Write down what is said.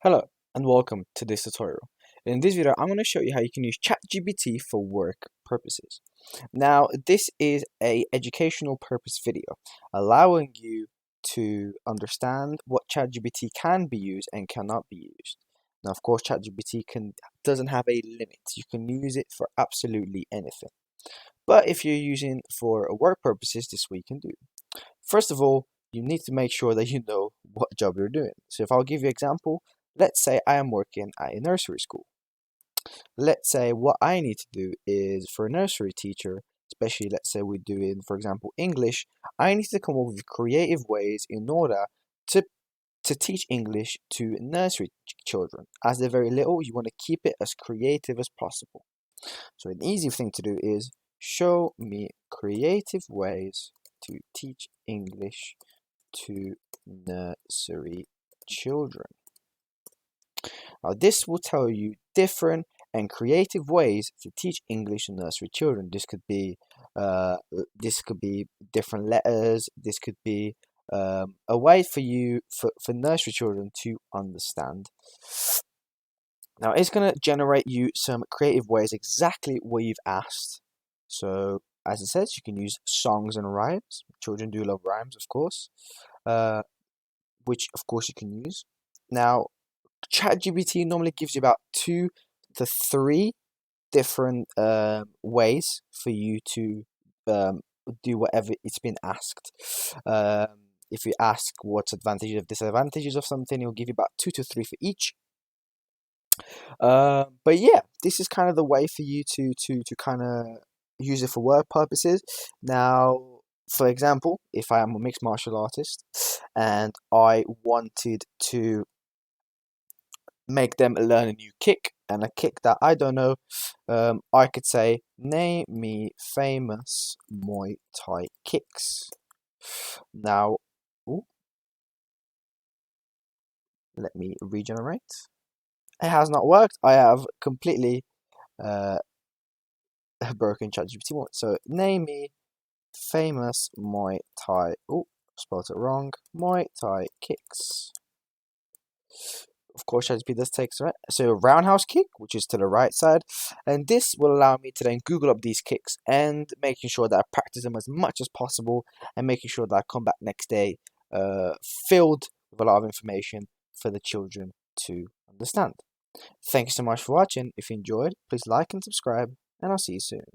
Hello and welcome to this tutorial. In this video, I'm going to show you how you can use ChatGPT for work purposes. Now, this is a educational purpose video, allowing you to understand what ChatGPT can be used and cannot be used. Now, of course, ChatGPT doesn't have a limit. You can use it for absolutely anything. But if you're using for work purposes, this is what you can do. First of all, you need to make sure that you know what job you're doing. So if I'll give you an example, let's say I am working at a nursery school. Let's say what I need to do is for a nursery teacher, especially let's say we're doing, for example, English, I need to come up with creative ways in order to teach English to nursery children. As they're very little, you want to keep it as creative as possible. So an easy thing to do is show me creative ways to teach English to nursery children. Now this will tell you different and creative ways to teach English to nursery children. This could be different letters. This could be a way for you for nursery children to understand. Now it's going to generate you some creative ways, exactly what you've asked. So as it says, you can use songs and rhymes. Children do love rhymes, of course, which of course you can use. Now ChatGPT normally gives you about 2 to 3 different ways for you to do whatever it's been asked. If you ask what's advantages and disadvantages of something, it'll give you about 2 to 3 for each. But yeah, this is kind of the way for you to kind of use it for work purposes. Now, for example, if I am a mixed martial artist and I wanted to make them learn a new kick and a kick that I don't know, I could say, name me famous Muay Thai kicks. Now, ooh, let me regenerate. It has not worked. I have completely uh, broken ChatGPT one. So name me famous Muay Thai. Oh, spelled it wrong. Muay Thai kicks. Of course, ChatGPT does take right. So roundhouse kick, which is to the right side, and this will allow me to then Google up these kicks and making sure that I practice them as much as possible, and making sure that I come back next day filled with a lot of information for the children to understand. Thank you so much for watching. If you enjoyed, please like and subscribe, and I'll see you soon.